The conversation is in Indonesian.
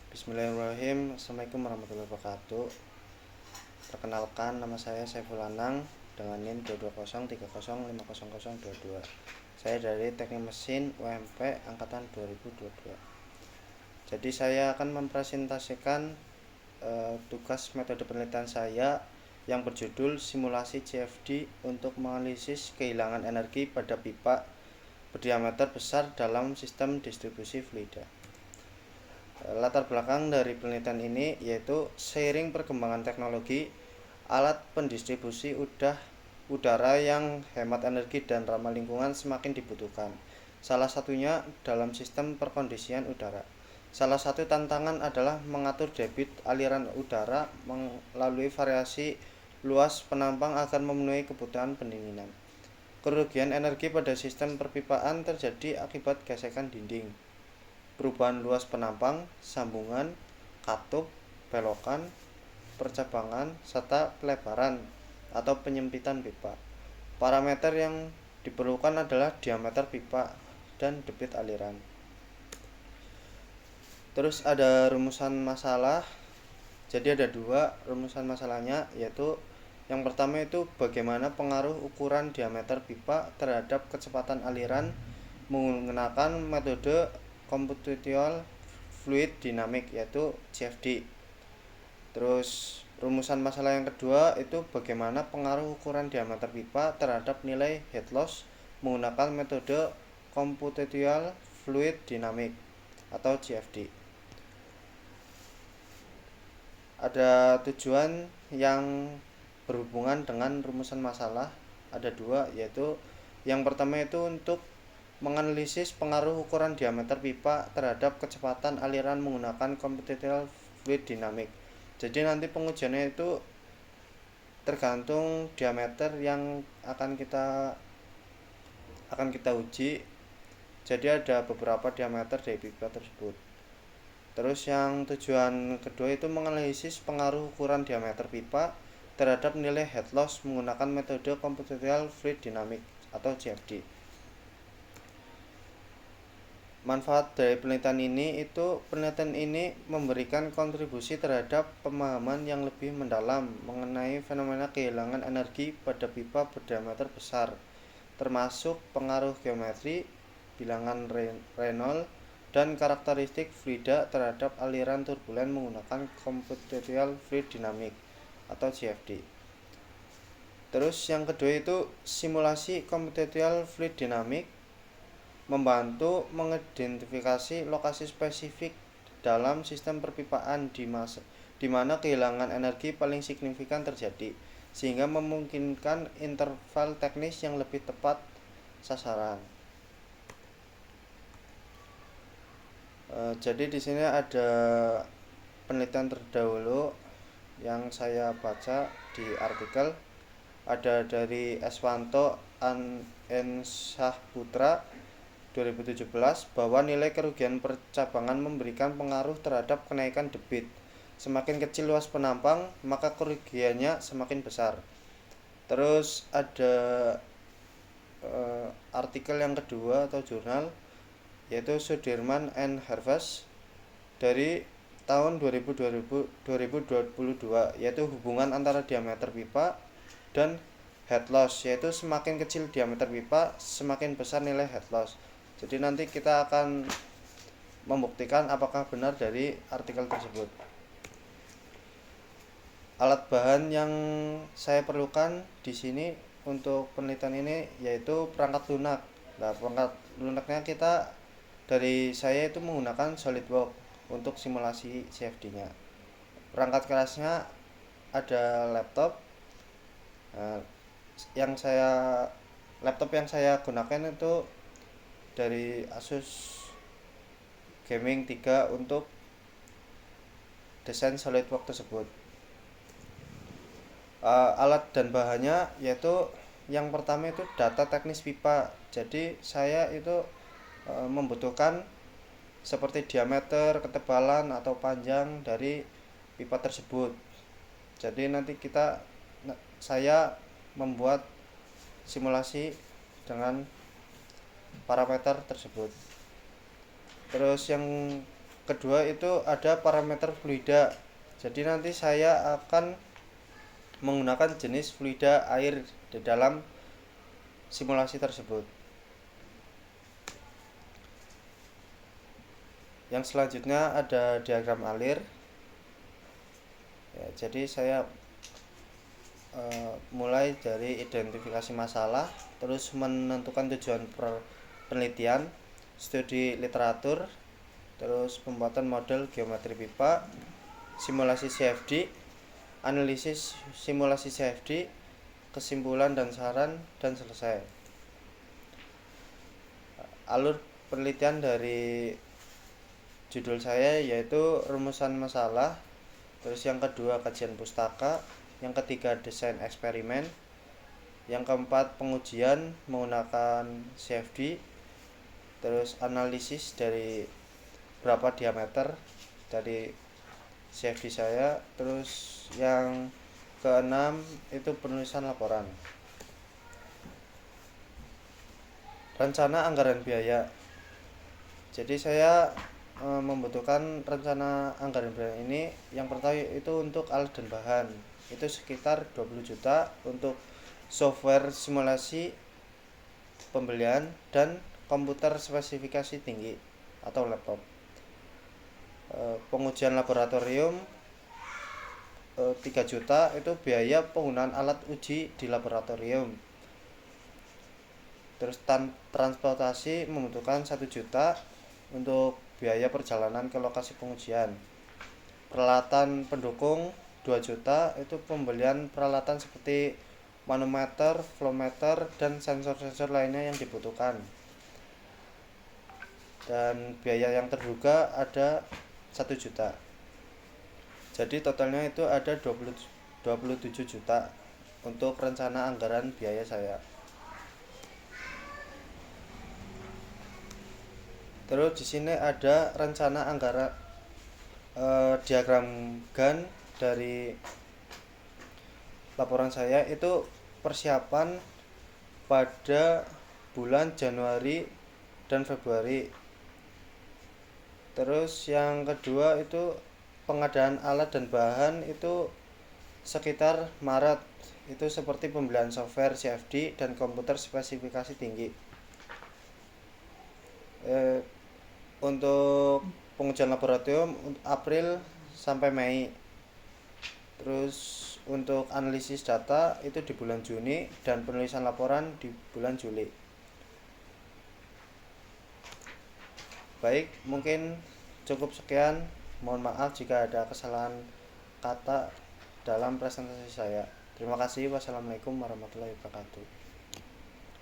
Bismillahirrahmanirrahim. Assalamualaikum warahmatullahi wabarakatuh. Perkenalkan, nama saya Saiful Anang dengan NIM 22030500022. Saya dari Teknik Mesin UMP angkatan 2022. Jadi saya akan mempresentasikan tugas metode penelitian saya yang berjudul simulasi CFD untuk menganalisis kehilangan energi pada pipa berdiameter besar dalam sistem distribusi fluida. Latar belakang dari penelitian ini yaitu seiring perkembangan teknologi, alat pendistribusi udara yang hemat energi dan ramah lingkungan semakin dibutuhkan. Salah satunya dalam sistem perkondisian udara. Salah satu tantangan adalah mengatur debit aliran udara melalui variasi luas penampang agar memenuhi kebutuhan pendinginan. Kerugian energi pada sistem perpipaan terjadi akibat gesekan dinding, perubahan luas penampang, sambungan, katup, belokan, percabangan, serta pelebaran atau penyempitan pipa. Parameter yang diperlukan adalah diameter pipa dan debit aliran. Terus ada rumusan masalah. Jadi ada dua rumusan masalahnya, yaitu yang pertama itu bagaimana pengaruh ukuran diameter pipa terhadap kecepatan aliran menggunakan metode computational fluid dynamic yaitu CFD. Terus rumusan masalah yang kedua itu bagaimana pengaruh ukuran diameter pipa terhadap nilai head loss menggunakan metode computational fluid dynamic atau CFD. Ada tujuan yang berhubungan dengan rumusan masalah, ada dua, yaitu yang pertama itu untuk menganalisis pengaruh ukuran diameter pipa terhadap kecepatan aliran menggunakan computational fluid dynamic. Jadi nanti pengujiannya itu tergantung diameter yang akan kita uji. Jadi ada beberapa diameter dari pipa tersebut. Terus yang tujuan kedua itu menganalisis pengaruh ukuran diameter pipa terhadap nilai head loss menggunakan metode computational fluid dynamic atau CFD. Manfaat dari penelitian ini memberikan kontribusi terhadap pemahaman yang lebih mendalam mengenai fenomena kehilangan energi pada pipa berdiameter besar, termasuk pengaruh geometri, bilangan Reynolds, dan karakteristik fluida terhadap aliran turbulen menggunakan computational fluid dynamic atau CFD. Terus yang kedua itu simulasi computational fluid dynamic membantu mengidentifikasi lokasi spesifik dalam sistem perpipaan di mana kehilangan energi paling signifikan terjadi, sehingga memungkinkan interval teknis yang lebih tepat sasaran. Jadi di sini ada penelitian terdahulu yang saya baca di artikel, ada dari Eswanto N. Sahputra 2017 bahwa nilai kerugian percabangan memberikan pengaruh terhadap kenaikan debit. Semakin kecil luas penampang, maka kerugiannya semakin besar. Terus ada artikel yang kedua atau jurnal, yaitu Sudirman and Harvest dari tahun 2022, yaitu hubungan antara diameter pipa dan head loss, yaitu semakin kecil diameter pipa semakin besar nilai head loss. Jadi nanti kita akan membuktikan apakah benar dari artikel tersebut. Alat bahan yang saya perlukan di sini untuk penelitian ini yaitu perangkat lunak. Nah, perangkat lunaknya dari saya itu menggunakan SolidWorks untuk simulasi CFD-nya. Perangkat kerasnya ada laptop. Laptop yang saya gunakan itu dari Asus Gaming 3 untuk desain SolidWorks tersebut. Alat dan bahannya yaitu yang pertama itu data teknis pipa. Jadi saya itu membutuhkan seperti diameter, ketebalan atau panjang dari pipa tersebut. Jadi nanti saya membuat simulasi dengan parameter tersebut. Terus yang kedua itu ada parameter fluida. Jadi nanti saya akan menggunakan jenis fluida air di dalam simulasi tersebut. Yang selanjutnya ada diagram alir. Ya, jadi saya mulai dari identifikasi masalah, terus menentukan tujuan penelitian, studi literatur, terus pembuatan model geometri pipa, simulasi CFD, analisis simulasi CFD, kesimpulan dan saran, dan selesai. Alur penelitian dari judul saya yaitu rumusan masalah, terus yang kedua kajian pustaka, yang ketiga desain eksperimen, yang keempat pengujian menggunakan CFD, terus analisis dari berapa diameter dari CFD saya, terus yang keenam itu penulisan laporan. Rencana anggaran biaya. Jadi saya membutuhkan rencana anggaran biaya ini. Yang pertama itu untuk alat dan bahan, itu sekitar 20 juta untuk software simulasi pembelian dan komputer spesifikasi tinggi atau laptop. Pengujian laboratorium 3 juta itu biaya penggunaan alat uji di laboratorium. Terus transportasi membutuhkan 1 juta untuk biaya perjalanan ke lokasi pengujian. Peralatan pendukung 2 juta itu pembelian peralatan seperti manometer, flowmeter, dan sensor-sensor lainnya yang dibutuhkan. Dan biaya yang terduga ada 1 juta. Jadi totalnya itu ada 27 juta untuk rencana anggaran biaya saya. Terus di sini ada rencana anggaran diagram Gantt dari laporan saya, itu persiapan pada bulan Januari dan Februari. Terus yang kedua itu pengadaan alat dan bahan itu sekitar Maret, itu seperti pembelian software CFD dan komputer spesifikasi tinggi. Untuk pengujian laboratorium April sampai Mei. Terus untuk analisis data itu di bulan Juni dan penulisan laporan di bulan Juli. Baik, mungkin cukup sekian. Mohon maaf jika ada kesalahan kata dalam presentasi saya. Terima kasih. Wassalamualaikum warahmatullahi wabarakatuh.